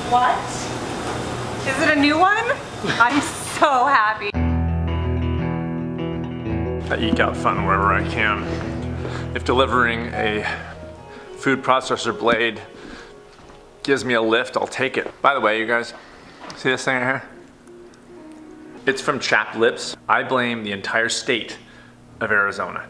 What? Is it a new one? I'm so happy. I eke out fun wherever I can. If delivering a food processor blade gives me a lift, I'll take it. By the way, you guys, see this thing right here? It's from chapped lips. I blame the entire state of Arizona.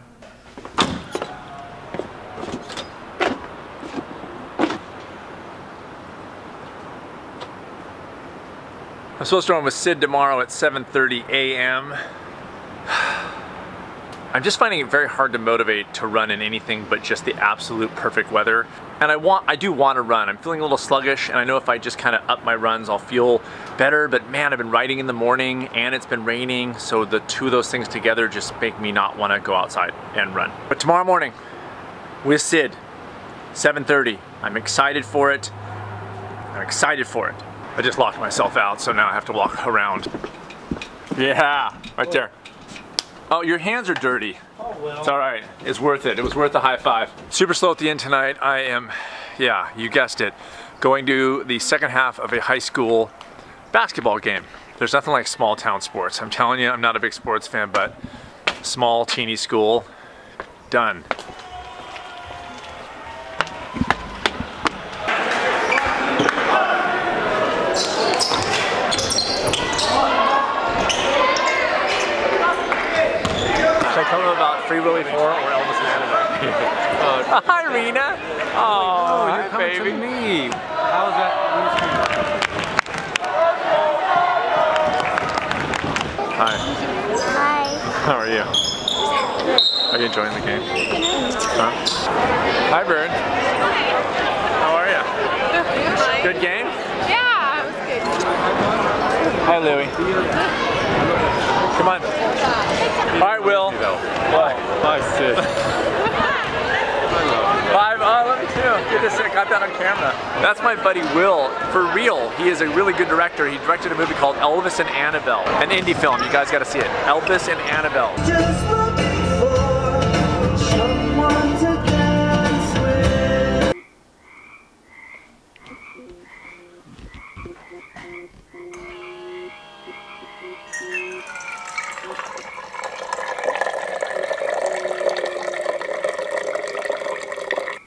I'm supposed to run with Sid tomorrow at 7:30 a.m. I'm just finding it very hard to motivate to run in anything but just the absolute perfect weather. And I do want to run. I'm feeling a little sluggish, and I know if I just kind of up my runs, I'll feel better. But man, I've been riding in the morning and it's been raining, so the two of those things together just make me not want to go outside and run. But tomorrow morning with Sid, 7:30. I'm excited for it. I'm excited for it. I just locked myself out, so now I have to walk around. Yeah, right there. Oh, your hands are dirty. Oh, well. It's all right. It's worth it. It was worth the high five. Super slow at the end tonight. I am, yeah, you guessed it, going to the second half of a high school basketball game. There's nothing like small town sports. I'm telling you, I'm not a big sports fan, but small, teeny school, done. Tell them about Free Willy 4 or Elvis and Annabelle. Hi, Rena. Oh, hi, baby. To me. How's that? Hi. Hi. How are you? Are you enjoying the game? Huh? Hi, Bird. How are you? Good game? Yeah, it was good. Hi, Louie. Come on. All right, Will. What? Hi, Sid. Five. Oh, let me too. Good to see. I got that on camera. That's my buddy Will. For real, he is a really good director. He directed a movie called Elvis and Annabelle, an indie film. You guys got to see it. Elvis and Annabelle. Just looking for someone to dance with.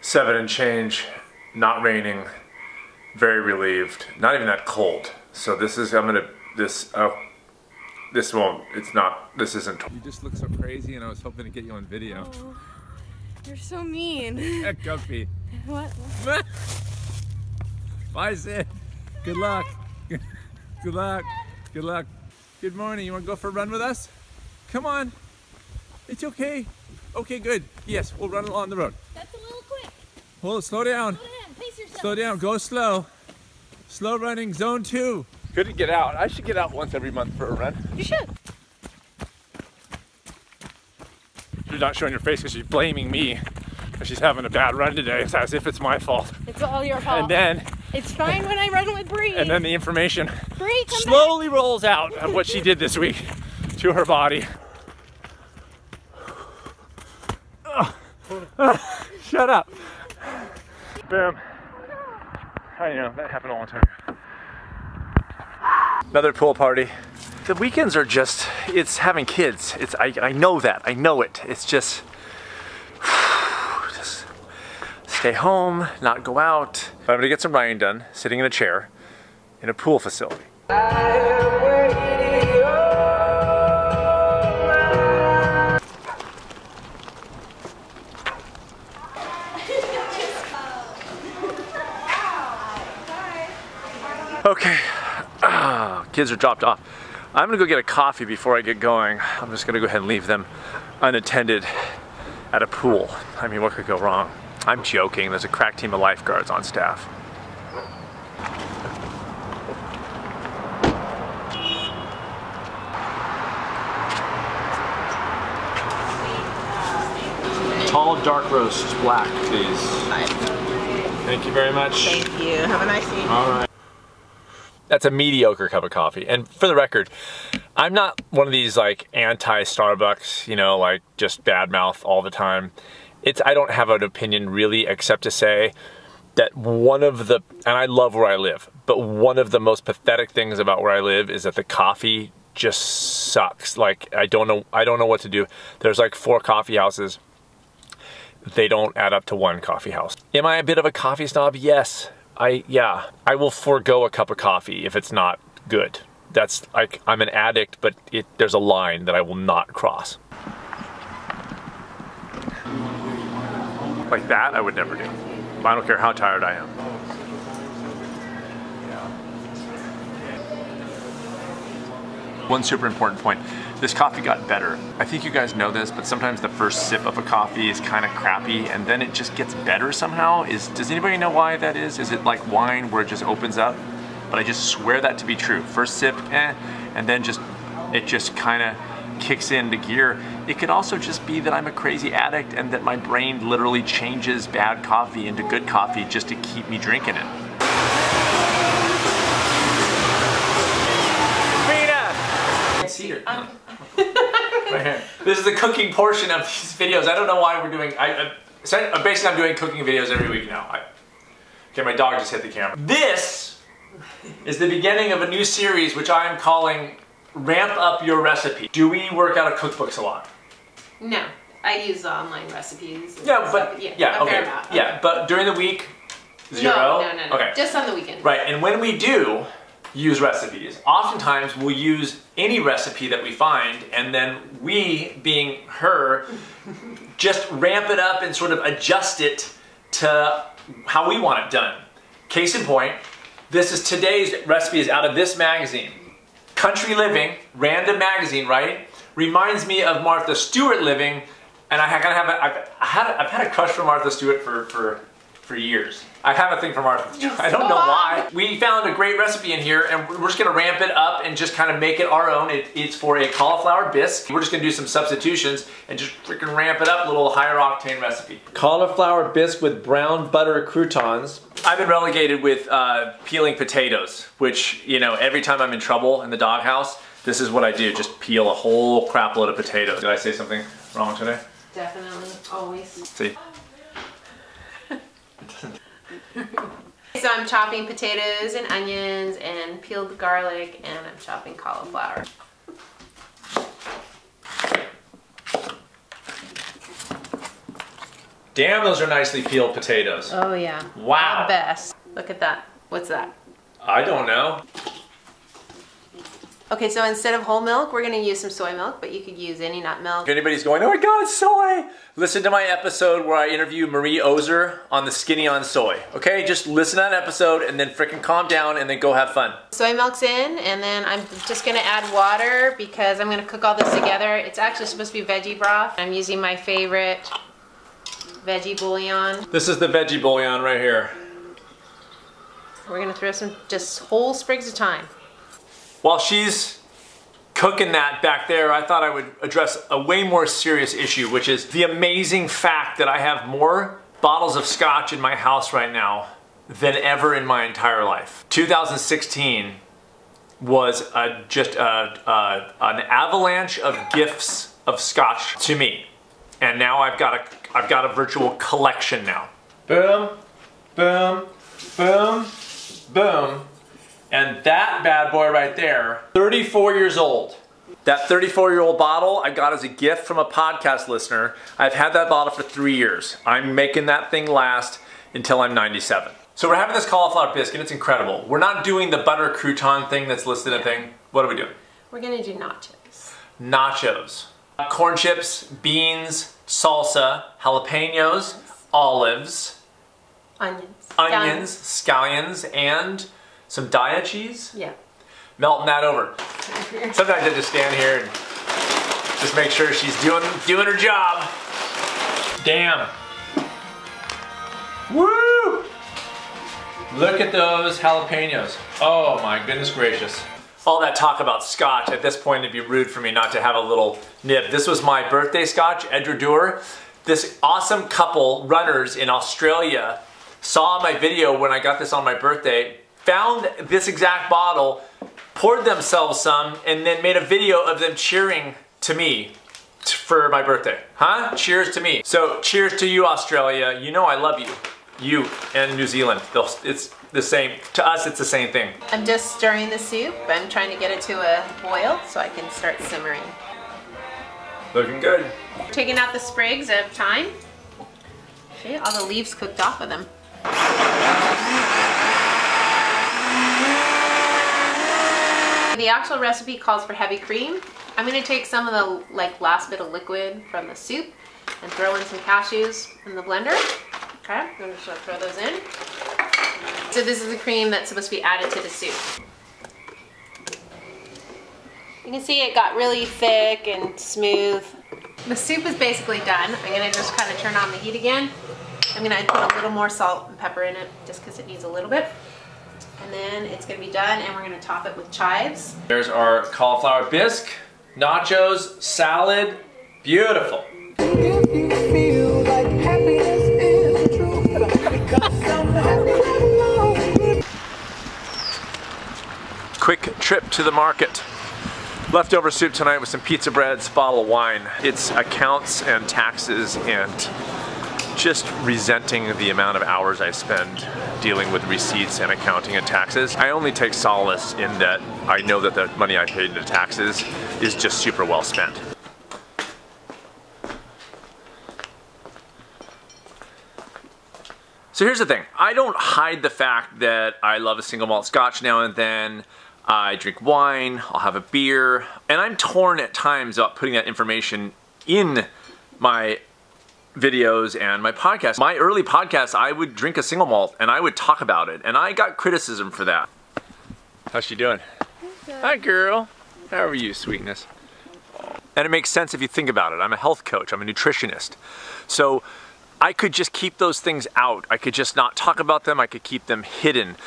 Seven and change, not raining, very relieved, not even that cold. So this is, this won't, it's not, this isn't. You just look so crazy and I was hoping to get you on video. Oh, you're so mean. Yeah, Guppy. What? Bye, Sid. Good luck. Good luck. Good luck. Good morning. You want to go for a run with us? Come on. It's okay. Okay, good. Yes, we'll run along the road. That's a little quick. Hold it, slow down. Slow down, pace yourself. Slow down, go slow. Slow running, zone 2. Good to get out. I should get out once every month for a run. You should. You're not showing your face because she's blaming me because she's having a bad run today. It's as if it's my fault. It's all your fault. And then... It's fine when I run with Bree. And then the information Bree, come slowly rolls out of what she did this week to her body. Shut up. Boom. I know, that happened a long time ago. Another pool party. The weekends are just, it's having kids. It's I know that, I know it. It's just stay home, not go out. But I'm gonna get some riding done, sitting in a chair in a pool facility. Okay, kids are dropped off. I'm gonna go get a coffee before I get going. I'm just gonna go ahead and leave them unattended at a pool. I mean, what could go wrong? I'm joking, there's a crack team of lifeguards on staff. Tall dark roast, black, please. Thank you very much. Thank you. Have a nice evening. All right. That's a mediocre cup of coffee. And for the record, I'm not one of these like anti-Starbucks, you know, like just bad mouth all the time. I don't have an opinion really, except to say that one of the, and I love where I live, but one of the most pathetic things about where I live is that the coffee just sucks. Like I don't know what to do. There's like 4 coffee houses. They don't add up to 1 coffee house. Am I a bit of a coffee snob? Yes. Yeah, I will forego a cup of coffee if it's not good. That's like, I'm an addict, but there's a line that I will not cross. Like that, I would never do. I don't care how tired I am. One super important point. This coffee got better. I think you guys know this, but sometimes the first sip of a coffee is kind of crappy and then it just gets better somehow. Does anybody know why that is? Is it like wine where it just opens up? But I just swear that to be true. First sip, and then it just kind of kicks into gear. It could also just be that I'm a crazy addict and that my brain literally changes bad coffee into good coffee just to keep me drinking it. Right here. This is the cooking portion of these videos. I don't know why we're doing, basically I'm doing cooking videos every week now. Okay, my dog just hit the camera. This is the beginning of a new series which I am calling Ramp Up Your Recipe. Do we work out of cookbooks a lot? No, I use online recipes. Yeah, but, okay. Yeah, but during the week, 0? No. Okay. Just on the weekend. Right, and when we do use recipes, oftentimes we'll use any recipe that we find and then we, being her, just ramp it up and sort of adjust it to how we want it done. Case in point, today's recipe is out of this magazine. Country Living, random magazine, right? Reminds me of Martha Stewart living, and I've had a crush for Martha Stewart for years. I have a thing for Martha Stewart. I don't know why. We found a great recipe in here and we're just gonna ramp it up and just kind of make it our own. It's for a cauliflower bisque. We're just gonna do some substitutions and just freaking ramp it up, a little higher octane recipe. Cauliflower bisque with brown butter croutons. I've been relegated with peeling potatoes, which, you know, every time I'm in trouble in the doghouse, this is what I do, just peel a whole crap load of potatoes. Did I say something wrong today? Definitely, always. See? So I'm chopping potatoes and onions and peeled garlic, and I'm chopping cauliflower. Damn, those are nicely peeled potatoes. Oh yeah. Wow. The best. Look at that. What's that? I don't know. Okay, so instead of whole milk, we're gonna use some soy milk, but you could use any nut milk. If anybody's going, oh my God, soy! Listen to my episode where I interview Marie Ozer on the Skinny on Soy. Okay, just listen to that episode and then frickin' calm down and then go have fun. Soy milk's in, and then I'm just gonna add water because I'm gonna cook all this together. It's actually supposed to be veggie broth. I'm using my favorite veggie bouillon. This is the veggie bouillon right here. We're gonna throw some just whole sprigs of thyme. While she's cooking that back there, I thought I would address a way more serious issue, which is the amazing fact that I have more bottles of scotch in my house right now than ever in my entire life. 2016 was just an avalanche of gifts of scotch to me. And now I've got a virtual collection now. Boom, boom, boom, boom. And that bad boy right there, 34 years old. That 34-year-old bottle I got as a gift from a podcast listener. I've had that bottle for 3 years. I'm making that thing last until I'm 97. So we're having this cauliflower bisque and it's incredible. We're not doing the butter crouton thing that's listed in a thing. What are we doing? We're gonna do nachos. Nachos. Corn chips, beans, salsa, jalapenos, olives, onions, scallions, and some Daya cheese? Yeah. Melting that over. Sometimes I just stand here and just make sure she's doing her job. Damn. Woo! Look at those jalapenos. Oh my goodness gracious. All that talk about scotch, at this point it'd be rude for me not to have a little nib. This was my birthday scotch, Edradour. This awesome couple, runners in Australia, saw my video when I got this on my birthday, found this exact bottle, poured themselves some, and then made a video of them cheering to me for my birthday. Huh? Cheers to me. So cheers to you, Australia. You know I love you. You and New Zealand. It's the same. To us, it's the same thing. I'm just stirring the soup. I'm trying to get it to a boil so I can start simmering. Looking good. Taking out the sprigs of thyme. See, all the leaves cooked off of them. The actual recipe calls for heavy cream. I'm going to take some of the last bit of liquid from the soup and throw in some cashews in the blender. Okay, I'm going to just throw those in. So this is the cream that's supposed to be added to the soup. You can see it got really thick and smooth. The soup is basically done. I'm going to just kind of turn on the heat again. I'm going to put a little more salt and pepper in it just because it needs a little bit. And then it's going to be done and we're going to top it with chives. There's our cauliflower bisque, nachos, salad. Beautiful. If you feel like happiness is the truth, because I'm happy. Quick trip to the market. Leftover soup tonight with some pizza breads, bottle of wine. It's accounts and taxes and just resenting the amount of hours I spend dealing with receipts and accounting and taxes. I only take solace in that I know that the money I paid into taxes is just super well spent. So here's the thing. I don't hide the fact that I love a single malt scotch now and then. I drink wine, I'll have a beer, and I'm torn at times about putting that information in my videos and my podcast. My early podcasts, I would drink a single malt and I would talk about it, and I got criticism for that. How's she doing? Hi, girl. How are you, sweetness? And it makes sense if you think about it. I'm a health coach, I'm a nutritionist. So I could just keep those things out. I could just not talk about them, I could keep them hidden.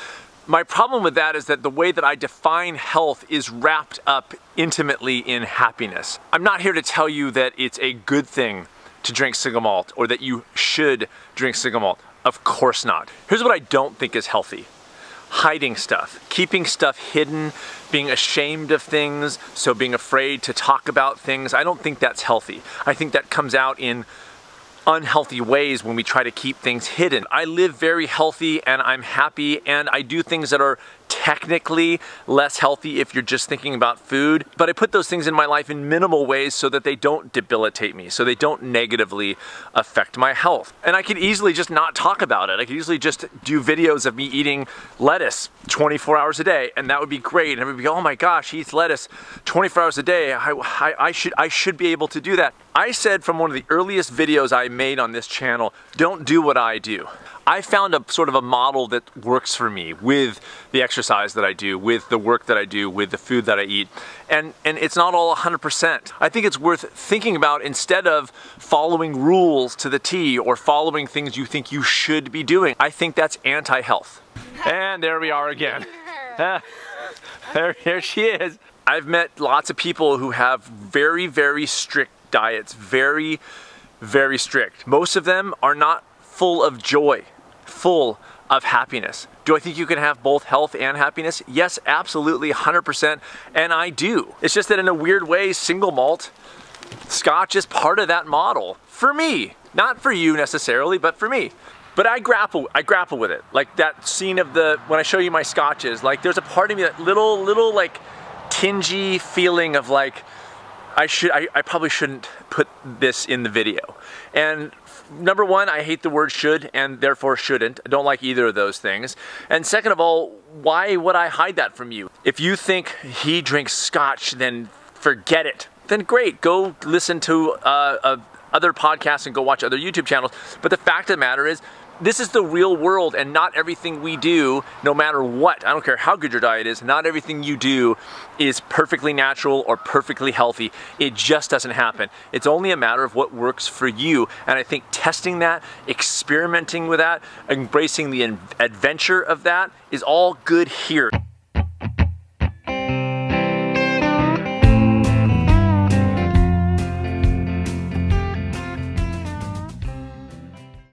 My problem with that is that the way that I define health is wrapped up intimately in happiness. I'm not here to tell you that it's a good thing to drink single malt or that you should drink single malt. Of course not. Here's what I don't think is healthy. Hiding stuff, keeping stuff hidden, being ashamed of things, so being afraid to talk about things. I don't think that's healthy. I think that comes out in unhealthy ways when we try to keep things hidden. I live very healthy and I'm happy, and I do things that are technically less healthy if you're just thinking about food, but I put those things in my life in minimal ways so that they don't debilitate me, so they don't negatively affect my health. And I could easily just not talk about it. I could easily just do videos of me eating lettuce 24 hours a day, and that would be great. And everybody would go, oh my gosh, he eats lettuce 24 hours a day. I should be able to do that. I said from one of the earliest videos I made on this channel, don't do what I do. I found a sort of a model that works for me with the exercise that I do, with the work that I do, with the food that I eat. And it's not all 100%. I think it's worth thinking about instead of following rules to the T or following things you think you should be doing. I think that's anti-health. And there we are again. There she is. I've met lots of people who have very, very strict diets, very, very strict. Most of them are not full of joy, full of happiness. Do I think you can have both health and happiness? Yes, absolutely, 100%, and I do. It's just that in a weird way, single malt scotch is part of that model. For me, not for you necessarily, but for me. But I grapple with it. Like that scene of when I show you my scotches, like there's a part of me, that little like tingy feeling of like, I probably shouldn't put this in the video. And number one, I hate the word should and therefore shouldn't. I don't like either of those things. And second of all, why would I hide that from you? If you think he drinks scotch, then forget it. Then great, go listen to other podcasts and go watch other YouTube channels. But the fact of the matter is, this is the real world, and not everything we do, no matter what, I don't care how good your diet is, not everything you do is perfectly natural or perfectly healthy. It just doesn't happen. It's only a matter of what works for you. And I think testing that, experimenting with that, embracing the adventure of that is all good here.